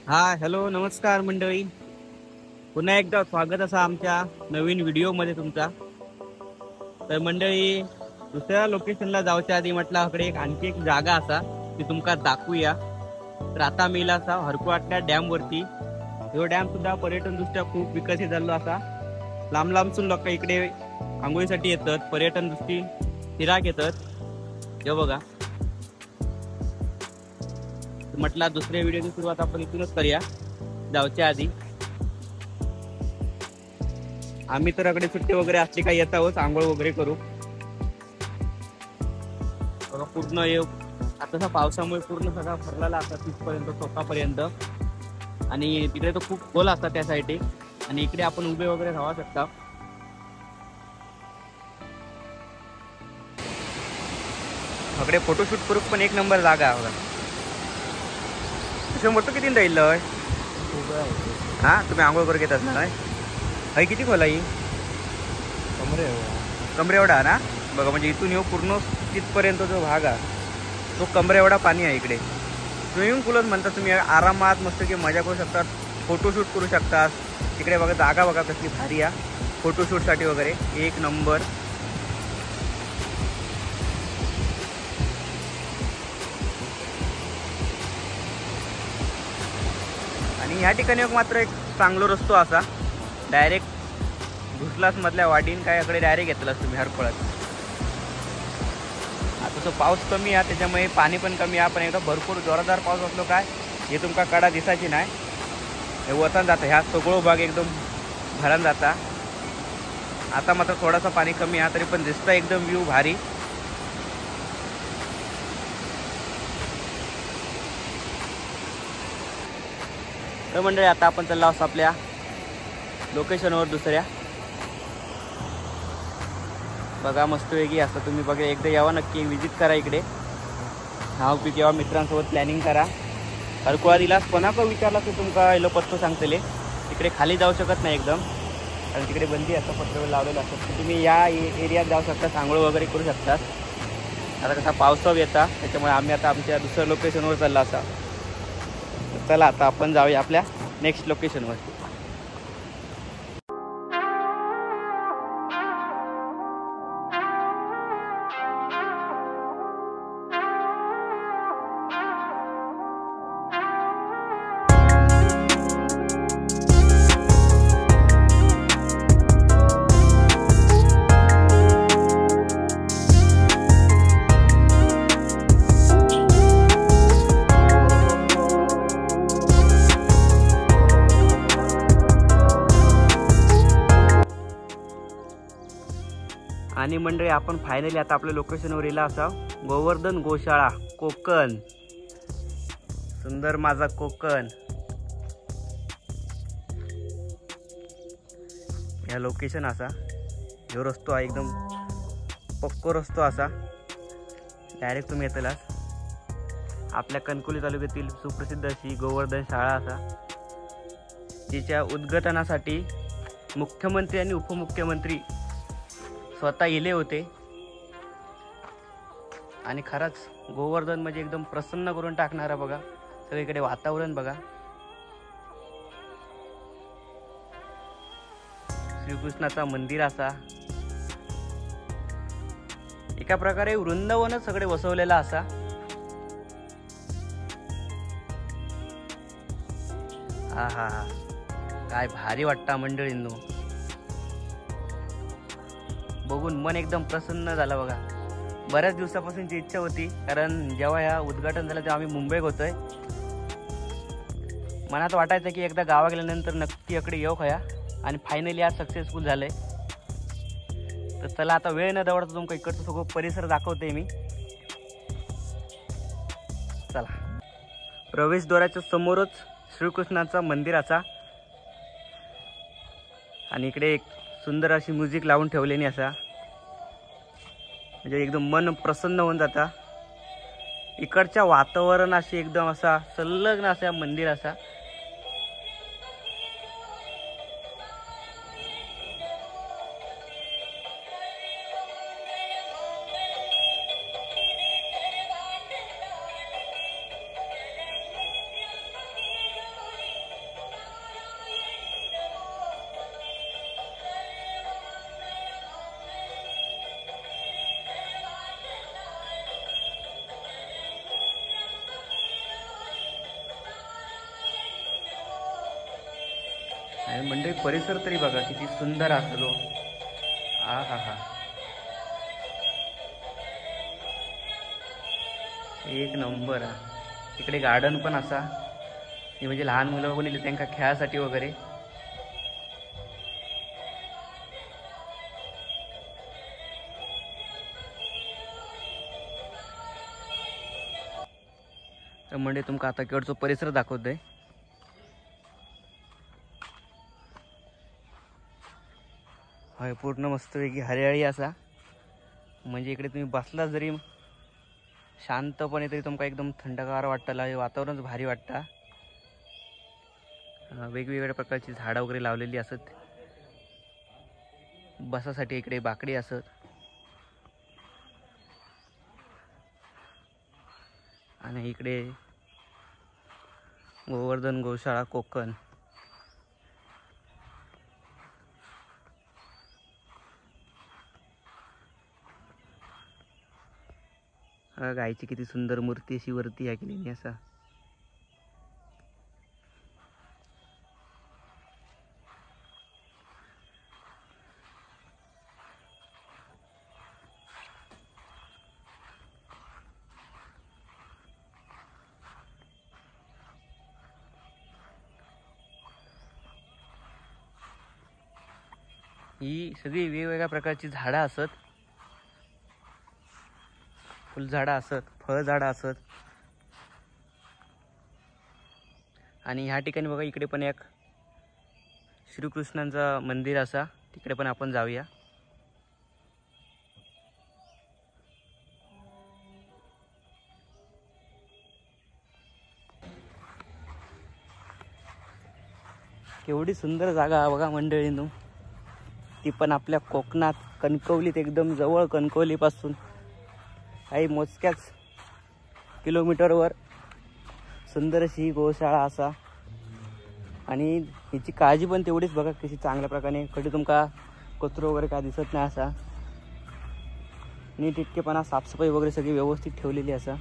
हा हॅलो नमस्कार मंडळी, पुन्हा एकदा स्वागत असा आमच्या नवीन व्हिडिओ मध्ये तुमचा। तर मंडळी, दुसऱ्या लोकेशनला जाऊच्या आधी म्हटलं इकडे आणखी एक जागा असा ती तुमका दाखवूया। तर आता मी असा हरकुआटल्या डॅम वरती, जो डॅम सुद्धा पर्यटन दृष्ट्या खूप विकसित झालो असा। लांब लांबसून लोक इकडे आंघोळीसाठी येतात, पर्यटन दृष्टी फिराक येतात। हे बघा, म्हटला दुसऱ्या व्हिडिओची सुरुवात आपण इथूनच करूया जाऊच्या आधी। आम्ही तर इकडे सुट्टी वगैरे असली काही येत आहोत, आंघोळ वगैरे करू। पूर्ण आता पावसामुळे पूर्ण सगळा भरलेला असता तिथपर्यंत, चौकापर्यंत। आणि तिकडे तो खूप खोल असतात त्या साईडे, आणि इकडे आपण उभे वगैरे राहू शकता। इकडे फोटोशूट करू पण एक नंबर जागा आहे बघा। मोठं किती राहील हा, तुम्ही आंघोळ करून घेतात ना? हाय किती खोल आहे? कमरे एवढा ना बघा, म्हणजे इथून येऊ पूर्ण तिथपर्यंत जो भाग आहे तो कमरे एवढा पाणी आहे। इकडे स्विमिंग पूलच म्हणतात, तुम्ही आरामात मस्त की मजा करू शकता, फोटोशूट करू शकता। तिकडे बघा जागा बघा कसली भारी आहे फोटोशूटसाठी वगैरे, एक नंबर। आणि ह्या ठिकाणी मात्र एक चांगला रस्तो असा, डायरेक्ट घुसलास मधल्या वाडीन काय इकडे डायरेक्ट घेतलास तुम्ही हरकुळात। आता तो पाऊस कमी आहे त्याच्यामुळे पाणी पण कमी आहे, पण एकदा भरपूर जोरदार पाऊस असलो काय हे तुमका कडा दिसायची नाही, हे वतन जातं, ह्या सगळं भाग एकदम भरण जाता। आता मात्र थोडासा पाणी कमी आहे, तरी पण दिसतं एकदम व्ह्यू भारी। तर मंडळी, आता आपण चाललो आहोत आपल्या लोकेशनवर दुसऱ्या। बघा मस्त वेगळी असं, तुम्ही बघा एकदा यावा, नक्की विजिट करा इकडे। हा पीक यावा, मित्रांसोबत प्लॅनिंग करा। हरकुळा दिलास कोणाकडे विचारला की तुमका येलो पत्तो सांगतले। तिकडे खाली जाऊ शकत नाही एकदम, कारण तिकडे बंदी असं पत्र लावलेलं असतं। तुम्ही या एरियात जाऊ शकता, आंघोळ वगैरे करू शकता। आता कसा पावसाळा येता त्याच्यामुळे आम्ही आता आमच्या दुसऱ्या लोकेशनवर चालला असा। चला आता आपण जाऊया आपल्या नेक्स्ट लोकेशनवर। आणि मंडळी, आपण फायनली आता आपल्या लोकेशनवर येला असा, गोवर्धन गोशाळा कोकण। सुंदर माझा कोकण, या लोकेशन असा, ह्यो रस्तो आहे एकदम पक्को रस्तो असा, डायरेक्ट तुम्ही येतलास। आपल्या कणकवली तालुक्यातील सुप्रसिद्ध अशी गोवर्धन शाळा असा, जिच्या उद्घाटनासाठी मुख्यमंत्री आणि उपमुख्यमंत्री स्वतः इले होते। आणि खरंच गोवर्धन म्हणजे एकदम प्रसन्न करून टाकणारा बघा, सगळीकडे वातावरण बघा। श्रीकृष्णाचा मंदिर असा, एका प्रकारे वृंदावनच सगळे वसवलेला असा। हा हा हा, काय भारी वाटतं मंडळींनो, बघून मन एकदम प्रसन्न झालं बघा। बऱ्याच दिवसापासूनची इच्छा होती, कारण जेव्हा ह्या उद्घाटन झालं तेव्हा आम्ही मुंबईत होतोय। मनात वाटायचं की एकदा गावा गेल्यानंतर नक्की इकडे येऊ खया, आणि फायनली आज सक्सेसफुल झालंय। तर चला आता वेळ न दवडता तुमका इकडचं सगळं परिसर दाखवते मी। चला, प्रवेशद्वाराच्या समोरच श्रीकृष्णाचा मंदिराचा, आणि इकडे एक सुंदर अशी म्युझिक लावून ठेवलेली असा, म्हणजे एकदम मन प्रसन्न होऊन जाता। इकडच्या वातावरण अशी एकदम असा संलग्न असा मंदिर असा। आणि मंडळी परिसर तरी बघा किती सुंदर असलो. हा हा हा, एक नंबर. इकडे गार्डन पण असा, म्हणजे लहान मुलं पण येईल त्यांना खेळासाठी वगैरे. तर म्हणजे तुमका आता केवढचा परिसर दाखवतोय. होय, पूर्ण मस्तपैकी हरियाळी असा. म्हणजे इकडे तुम्ही बसला जरी शांतपणे तरी तुमका एकदम थंडगार वाटतं, वातावरणच भारी वाटतं. वेगवेगळ्या प्रकारची झाडं वगैरे लावलेली असत, बसासाठी इकडे बाकडी असत. आणि इकडे गोवर्धन गोशाळा कोकण. गायची किती सुंदर मूर्ती अशी वरती आहे केलेली असा. ही सगळी वेगवेगळ्या प्रकारची झाडं असत, फुलझाडं असत, फळझाडं असत. आणि ह्या ठिकाणी बघा इकडे पण एक श्रीकृष्णांचा मंदिर असा, तिकडे पण आपण जाऊया. केवढी सुंदर जागा बघा मंडळींनो. ती पण आपल्या कोकणात, कणकवलीत, एकदम जवळ. कणकवलीपासून काही मोजक्याच किलोमीटरवर सुंदर अशी गोशाळा असा. आणि हिची काळजी पण तेवढीच बघा कशी चांगल्या प्रकारे. कधी तुमका कचरो वगैरे काय दिसत नाही असा. नीट इतकेपणा, साफसफाई वगैरे सगळी व्यवस्थित ठेवलेली असा.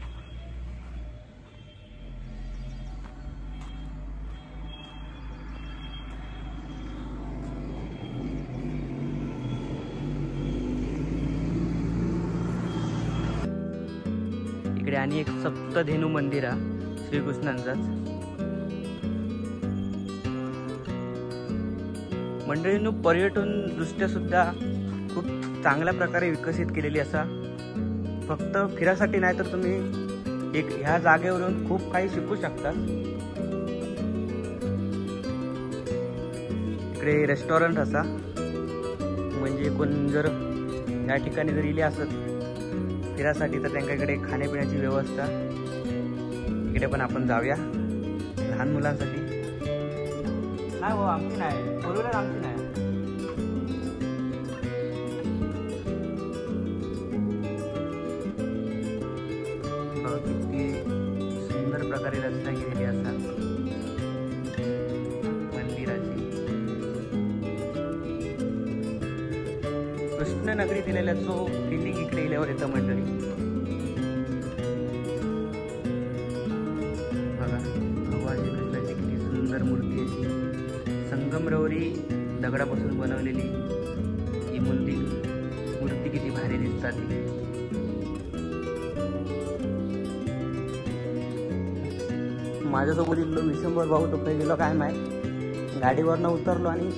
इकडे आणि एक सप्तधेनू मंदिर आहे श्रीकृष्णांचाच. मंडळींनो, पर्यटन दृष्ट्या सुद्धा खूप चांगल्या प्रकारे विकसित केलेली असा. फक्त फिरासाठी नाही तर तुम्ही एक ह्या जागेवरून खूप काही शिकू शकता. इकडे रेस्टॉरंट असा, म्हणजे कोण जर या ठिकाणी जर इले असत फिरासाठी तर त्यांच्या इकडे खाण्यापिण्याची व्यवस्था. इकडे पण आपण जाऊया लहान मुलांसाठी. नाही हो, आमची नाही, फोर व्हीलर आमची नाही. किती सुंदर प्रकारे रचना केलेली असा मंदिराची. कृष्णनगरी दिलेला जो फिलिंग इकडे गेल्यावर येतं मंडळी. बघा भगवान श्रीकृष्णाची किती सुंदर मूर्ती अशी संगमरवरी दगडापासून बनवलेली ही मूर्ती किती भारी दिसतात. माझ्यासोबत इथलो विशंभर भाऊ तो काही गेलो काय माहीत. गाडीवरनं उतरलो आणि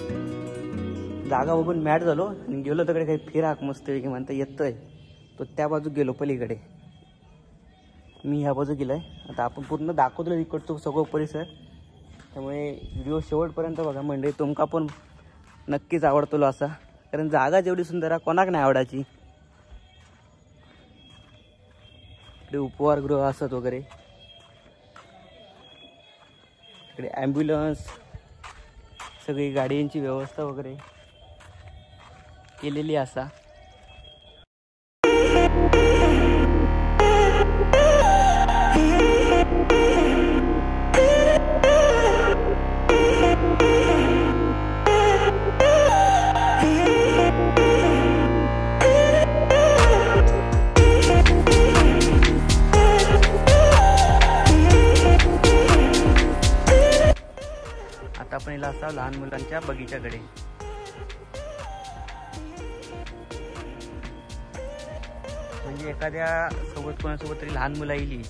जागा बघून मॅट झालो आणि गेलो तिकडे काही फिराक मस्त की म्हणता येतंय. तो त्या बाजू गेलो पलीकडे, मी ह्या बाजू गेलोय. आता आपण पूर्ण दाखवतो इकडचं सगळं परिसर. त्यामुळे व्हिडिओ शेवटपर्यंत बघा म्हणजे तुमका पण नक्कीच आवडतो असा. कारण जागा जेवढी सुंदर आहे कोणाक नाही आवडायची. इकडे उपहारगृह असत वगैरे. इकडे ॲम्ब्युलन्स, सगळी गाड्यांची व्यवस्था वगैरे केलेली असा. आता आपण याला असा लहान मुलांच्या बगीच्याकडे. म्हणजे एखाद्या सोबत कोणासोबत तरी लहान मुलं येईल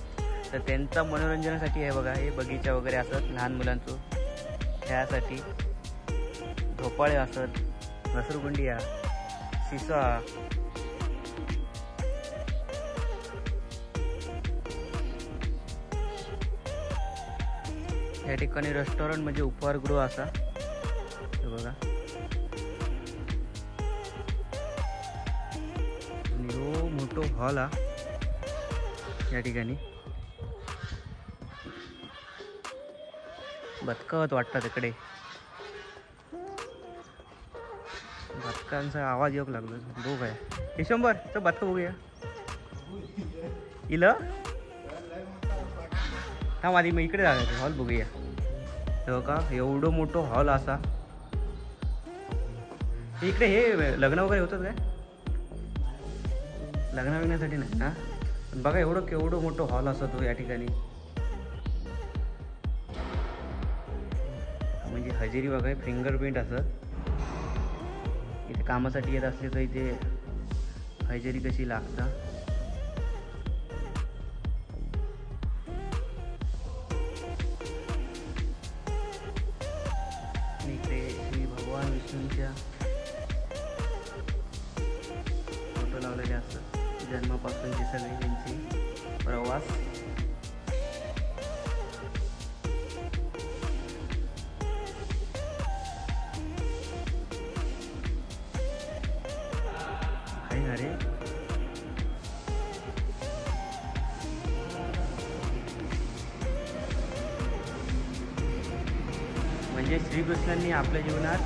तर त्यांचा मनोरंजनासाठी आहे बघा हे बगीचा वगैरे असत. लहान मुलांचं खेळासाठी झोपाळे असत, घसरगुंडिया, सिसा. या ठिकाणी रेस्टॉरंट म्हणजे उपहारगृह असा हे बघा. हो मोठो हॉल हा या ठिकाणी. बदकावत वाटतात इकडे. बदकांचा आवाज येऊ लागलो. बघ आहे डिसेंबर तर बदक बघूया इल हा माझी मग इकडे जायचं हॉल बघूया. हो का एवढं मोठं हॉल असा. इकडे हे लग्न वगैरे होतं काय? लग्न विग्नासाठी नाही ना. बघा एवढं केवढं मोठं हॉल असा तो या ठिकाणी. म्हणजे हजेरी बघा फिंगरप्रिंट असं. इथे कामासाठी येत असले तर इथे हजेरी कशी लागतात. इकडे श्री भगवान विष्णूंच्या फोटो लावलेले असतात. जन्मापासूनचे सगळे त्यांचे प्रवास. आहे ना रे. म्हणजे श्रीकृष्णांनी आपल्या जीवनात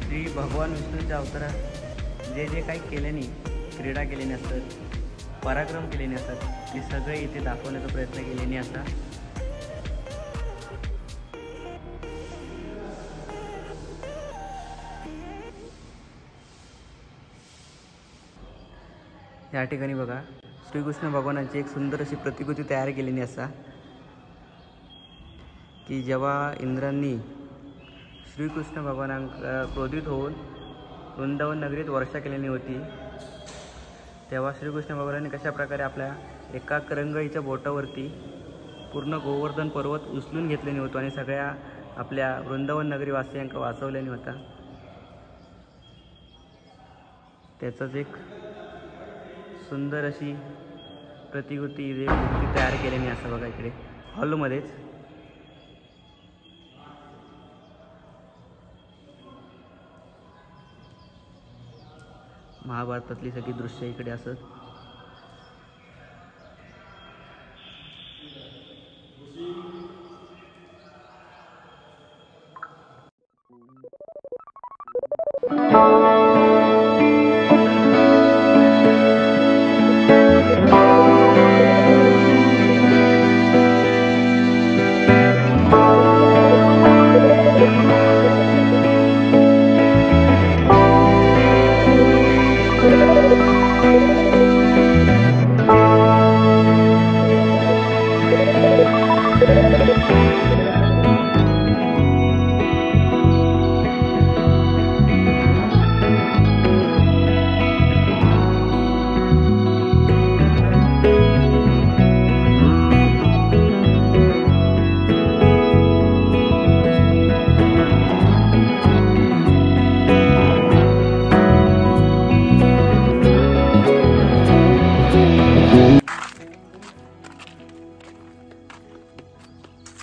श्री भगवान विष्णूच्या अवतारात जे जे काही केल्याने, क्रीडा केल्याने असतात, पराक्रम केल्याने असतात, ते सगळे इथे दाखवण्याचा प्रयत्न केल्याने असा. या ठिकाणी बघा श्रीकृष्ण भगवानांची एक सुंदर अशी प्रतिकृती तयार केलेली असा की जेव्हा इंद्रांनी श्रीकृष्ण भगवानांक क्रोधित होऊन वृंदावन नगरीत वर्षा केलेली होती, तेव्हा श्रीकृष्ण भगवानांनी कशा प्रकारे आपल्या एका करंगळीच्या बोटावरती पूर्ण गोवर्धन पर्वत उचलून घेतलेली होतो आणि सगळ्या आपल्या वृंदावन नगरी वासियांक वाचवल्याने होता. त्याचाच एक सुंदर अशी प्रतिकृती मूर्ती तयार केल्याने असं बघा इकडे हॉलमध्येच. महाभारतातली सगळी दृश्य इकडे असत.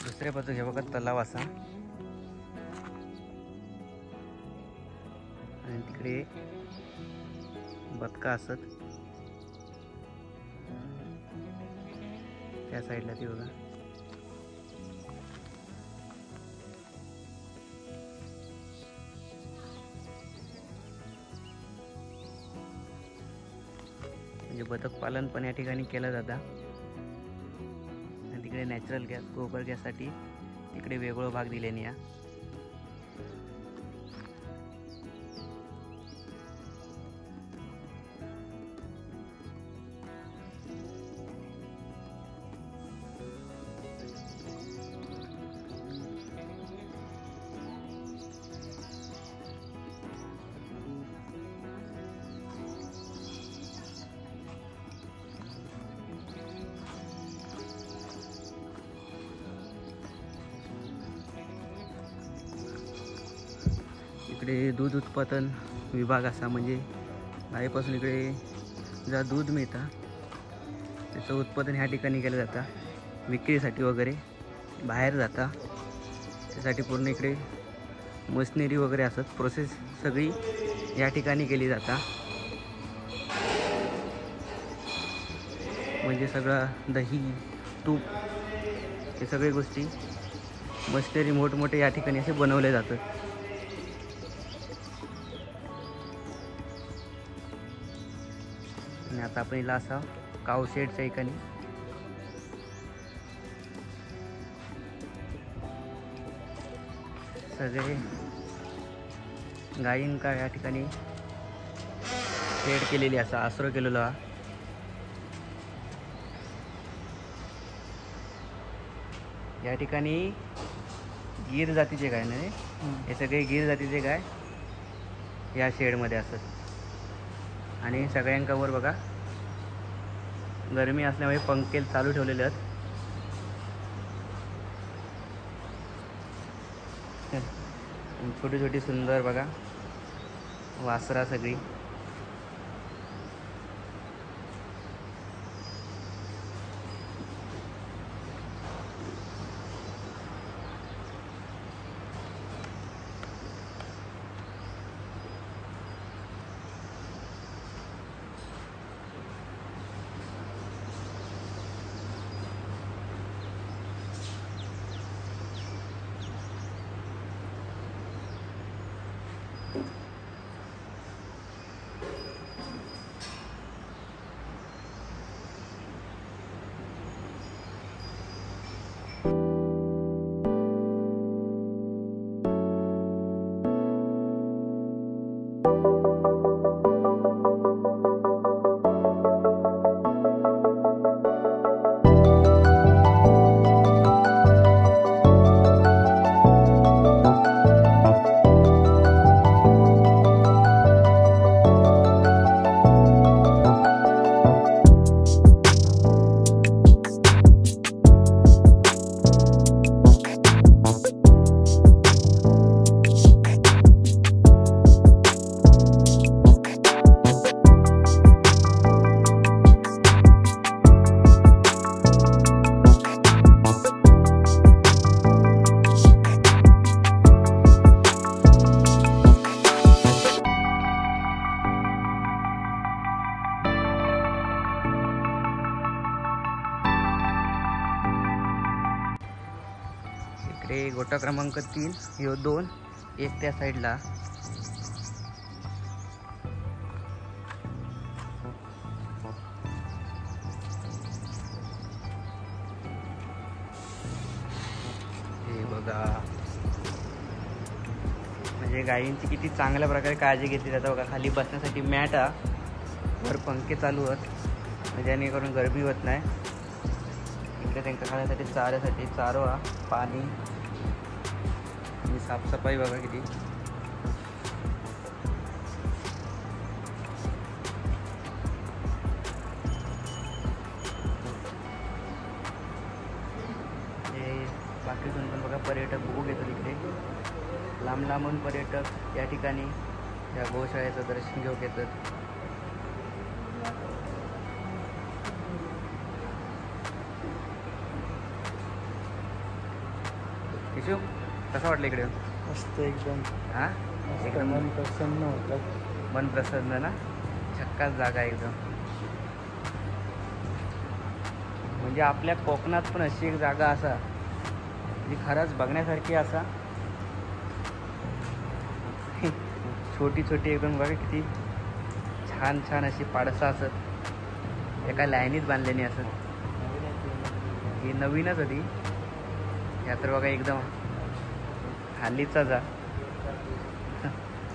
दुसऱ्या बाजू हे बघा तलाव असा आणि तिकडे बदका असत त्या साईडला ती बघा. म्हणजे बदक पालन पण या ठिकाणी केलं जातं. आणि तिकडे नॅचरल गॅस गोबर गॅससाठी तिकडे वेगळं भाग दिल्याने या. इकडे दूध उत्पादन विभाग असा, म्हणजे गायीपासून इकडे जा दूध मिळतं त्याचं उत्पादन ह्या ठिकाणी केलं जातं, विक्रीसाठी वगैरे बाहेर जाता त्यासाठी पूर्ण इकडे मशिनरी वगैरे असतात, प्रोसेस सगळी या ठिकाणी केली जाता। म्हणजे सगळं दही तूप हे सगळे गोष्टी मशिनरी मोठमोठे या ठिकाणी असे बनवले जातात। आणि आता आपण इला असा काऊ शेडच्या ठिकाणी सगळे गायींका या ठिकाणी शेड केलेली असा, आसरो केलेला। या ठिकाणी गीर जातीचे गाय नाही, हे सगळे गीर जातीचे गाय या शेडमध्ये असतात। आणि सगळ्यांकावर बघा गरमी असल्यामुळे पंखे चालू ठेवलेले आहेत। छोटी छोटी सुंदर बघा वासरा सगळी। इकडे गोटा क्रमांक 3 ह्यो 2 एक त्या साईडला। हे बघा म्हणजे गायींची किती चांगल्या प्रकारे काळजी घेतली जाते बघा। खाली बसण्यासाठी मॅट वर पंखे चालू आहेत जेणेकरून गरमी होत नाही। इकडे त्यांना खाण्यासाठी चाऱ्यासाठी चारो पाणी आणि साफसफाई बघा किती। हे बाकीतून पण बघा पर्यटक बघू घेतात इकडे, लांब लांबून पर्यटक या ठिकाणी या गोशाळेचं दर्शन घेऊ येतात। किशू कसं वाटलं इकडे? मस्त एकदम। हां एकदम मन प्रसन्न होतं। मन प्रसन्न ना, झक्कास जागा एकदम। म्हणजे आपल्या कोकणात पण अशी एक जागा असा जी खरंच बघण्यासारखी असा। छोटी छोटी एकदम बघा किती छान छान अशी पाडसा असत, एका लाईनीत बांधलेली असत। ही नवीनच होती या तर बघा एकदम हालीचा जा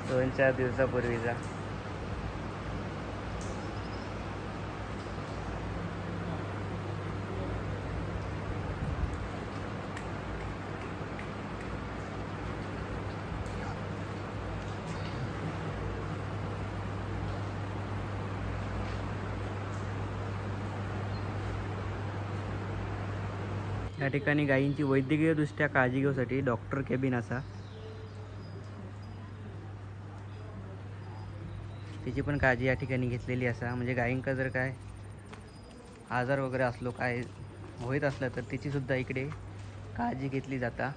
2-4 दिवसापूर्वीचा। या ठिकाणी गायींची वैद्यकीय दृष्ट्या काळजी घेण्यासाठी डॉक्टर केबिन असा। त्याची पण काळजी या ठिकाणी घेतलेली असा. म्हणजे गायींका जर काय आजार वगैरे असलो काय होत असलं तर त्याची सुद्धा इकडे काळजी घेतली जाता.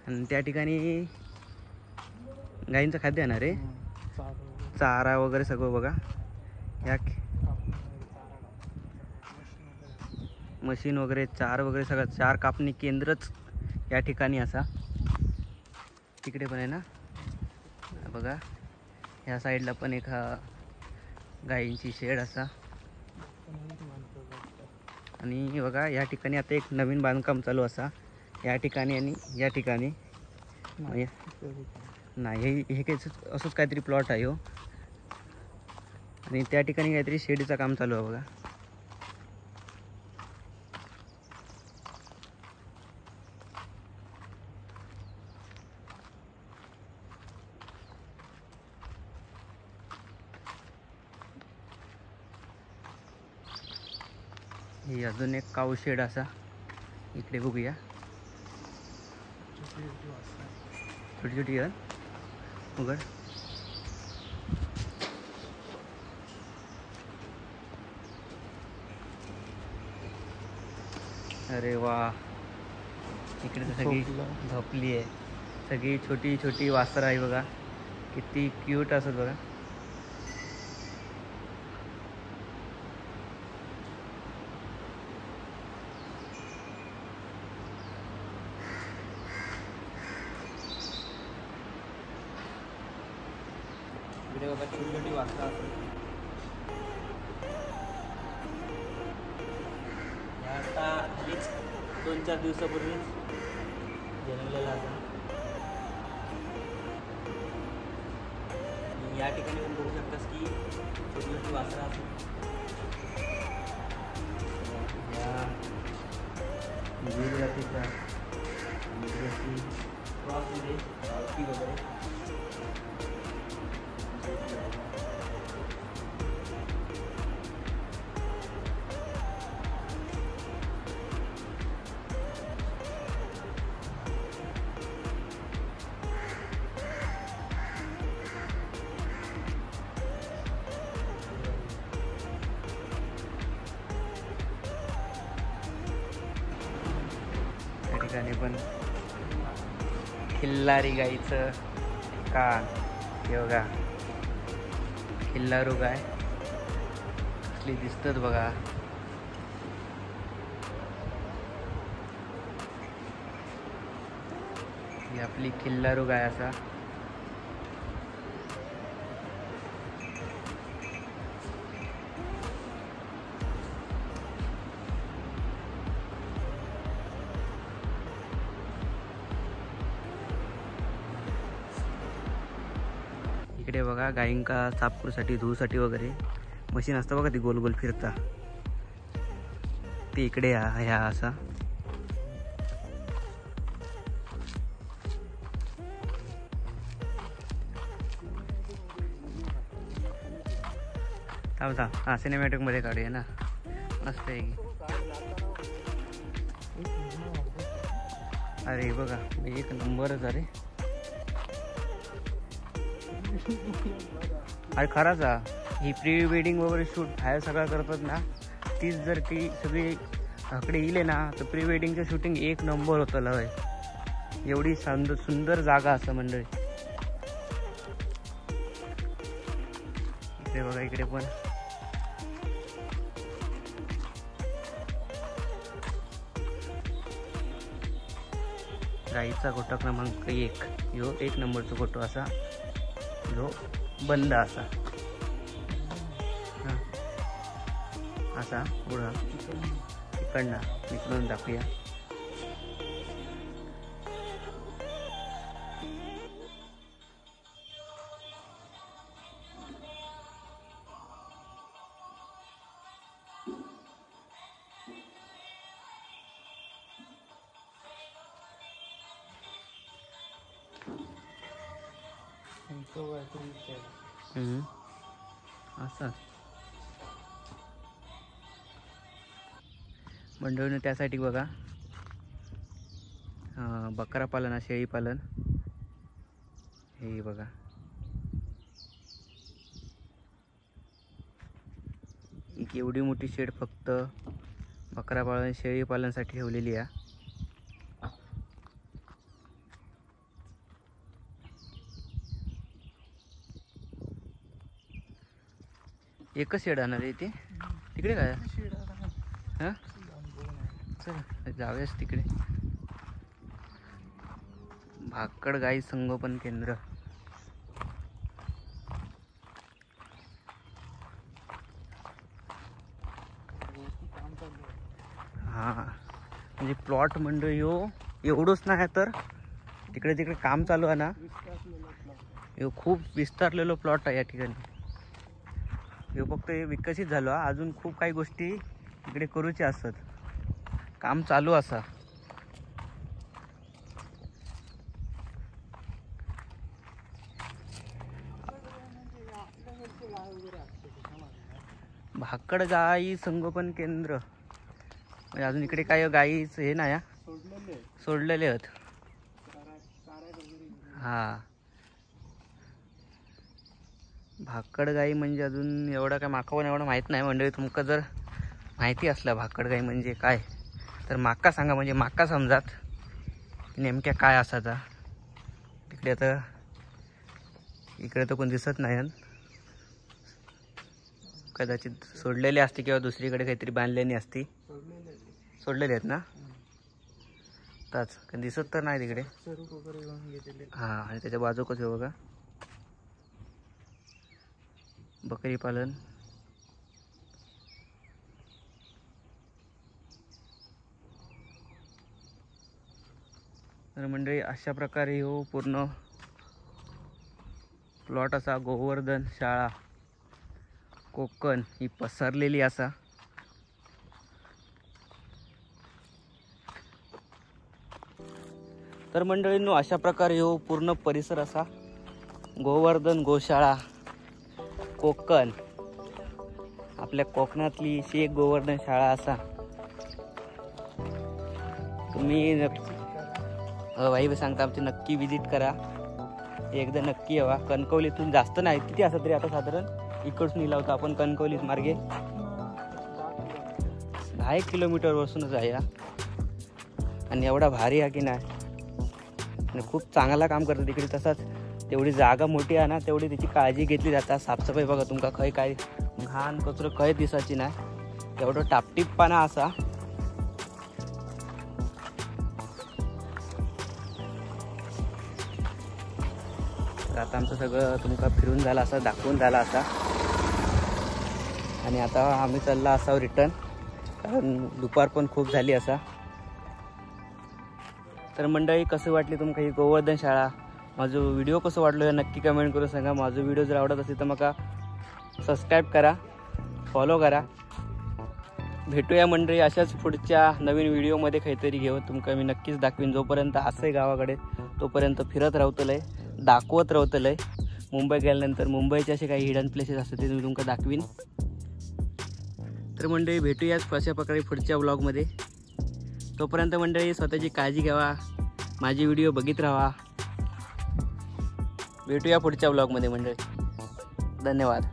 आणि त्या ठिकाणी गायींचं खाद्य येणार आहे, चारा वगैरे सगळं बघा. या मशीन वगैरे चार वगैरे सगळं, चार कापणी केंद्रच या ठिकाणी असा. तिकडे पण आहे ना बघा, ह्या साईडला पण एक गायींची शेड असा. आणि बघा या ठिकाणी आता एक नवीन बांधकाम चालू असा या ठिकाणी. आणि या ठिकाणी नाही, हे काही असंच काहीतरी प्लॉट आहे हो. आणि त्या ठिकाणी काहीतरी शेडीचं काम चालू आहे बघा. ही अजून एक काऊ शेड असा इकडे बघूया. छोटी छोटी आहे उघड. अरे वा, इकडे तर सगळी झोपली आहे. सगळी छोटी छोटी वासरं आहे बघा, किती क्यूट असत बघा. इकडे बघा छोटी छोटी वासरं असतात. आता हल्लीच 2-4 दिवसापूर्वी जन्मलेला असा. या ठिकाणी पण बघू शकतास की छोटी छोटी वासरं असतात. या गिर जातीचा क्रॉसमध्ये गावठी वगैरे. त्या ठिकाणी पण खिल्लारी गाईचं कान, योगा खिल्लारू गाय कसली दिसतात बघा. ही आपली खिल्लारू गाय असा. इकडे बघा गायींका साफ करूसाठी धुवूसाठी वगैरे मशीन असतं बघा, ती गोल गोल फिरता ती इकडे ह्या असा. थांब हा सिनेमॅटिक मध्ये काढूया ना, मस्त आहे. अरे बघा एक नंबरच. अरे खराच ही प्री वेडिंग वगैरे शूट बाहेर सगळं करतात ना, तीच जर ती सगळी इकडे येईल ना तर प्री वेडिंगचं शूटिंग एक नंबर होतं लय. एवढी सुंदर जागा असं मंडळी. इकडे बघा, इकडे पण गाईचा गोठा क्रमांक 1 ह्यो 1 नंबरचा गोठा असा, जो बंद असा. असा पुढं इकडनं निकडून दाखवूया. असं मंडळीनं त्यासाठी बघा बकरा पालन, शेळी पालन. हे बघा, एक एवढी मोठी शेड फक्त बकरा पालन, शेळी पालनसाठी ठेवलेली आहे. एकच शेड आणणार आहे ते तिकडे काय? हां चल जाऊयाच तिकडे. भाकड गाई संगोपन केंद्र. हां म्हणजे प्लॉट मंडळी हो एवढंच नाही तर तिकडे तिकडे काम चालू आहे ना. हे खूप विस्तारलेलो प्लॉट आहे या ठिकाणी. हे फक्त हे विकसित झालो, अजून खूप काही गोष्टी इकडे करूच्या असतात. काम चालू असा. भाकड गाई संगोपन केंद्र म्हणजे अजून इकडे काय गाईच हे नाही सोडलेले आहेत. हा भाकड गाई म्हणजे अजून एवढं काय माका एवढं माहीत नाही मंडळी. तुमका जर माहिती असलं भाकड गाई म्हणजे काय तर माका सांगा, म्हणजे माका समजात नेमक्या काय असाचा. तिकडे आता इकडे तर कोण दिसत नाही, कदाचित सोडलेले असते किंवा दुसरीकडे काहीतरी बांधलेली असती. सोडलेले आहेत ना ताच दिसत तर नाही तिकडे. हां आणि त्याच्या बाजूकच आहे बघा बकरी पालन. तर मंडळी अशा प्रकारे हो पूर्ण प्लॉट असा गोवर्धन शाळा कोकण ही पसरलेली असा. तर मंडळींनो अशा प्रकारे हो पूर्ण परिसर असा गोवर्धन गोशाळा कोकण. आपल्या कोकणातली अशी एक गोवर्धन शाळा असा. तुम्ही भाई सांगता आमची नक्की विजिट करा, एकदा नक्की यावा. कणकवलीतून जास्त नाही, किती असं तरी आता साधारण इकडून निला होता आपण कणकवलीत मार्गे 10 किलोमीटर वरसूनच आहे आणि एवढा भारी आहे की नाही. आणि खूप चांगला काम करतात तिकडे. तसाच तेवढी जागा मोठी आहे ना तेवढी त्याची काळजी घेतली जातात. साफसफाई बघा तुमका खय काय घाण कचरो खय दिसायची नाही, एवढं टापटीपपणा असा. तर आता आमचं सगळं तुमका फिरून झालं असा, दाखवून झाला असा आणि आता आम्ही चालला असावं रिटर्न, कारण दुपार पण खूप झाली असा. तर मंडळी कसं वाटली तुमका ही गोवर्धन शाळा, माझं व्हिडिओ कसं वाटलं हे नक्की कमेंट करून सांगा. माझं व्हिडिओ जर आवडत असेल तर मका सबस्क्राईब करा, फॉलो करा. भेटूया मंडळी अशाच पुढच्या नवीन व्हिडिओमध्ये काहीतरी घेऊन तुमका मी नक्कीच दाखवीन. जोपर्यंत असंय गावाकडे तोपर्यंत फिरत राहतलंय, दाखवत राहतलंय. मुंबई गेल्यानंतर मुंबईचे असे काही हिडन प्लेसेस असतात ते मी तुमका दाखवीन. तर मंडळी भेटूयाच अशा प्रकारे पुढच्या व्लॉगमध्ये. तोपर्यंत मंडळी स्वतःची काळजी घ्यावा, माझी व्हिडिओ बघित राहा. भेटूया पुढच्या व्लॉगमध्ये मंडळी. धन्यवाद.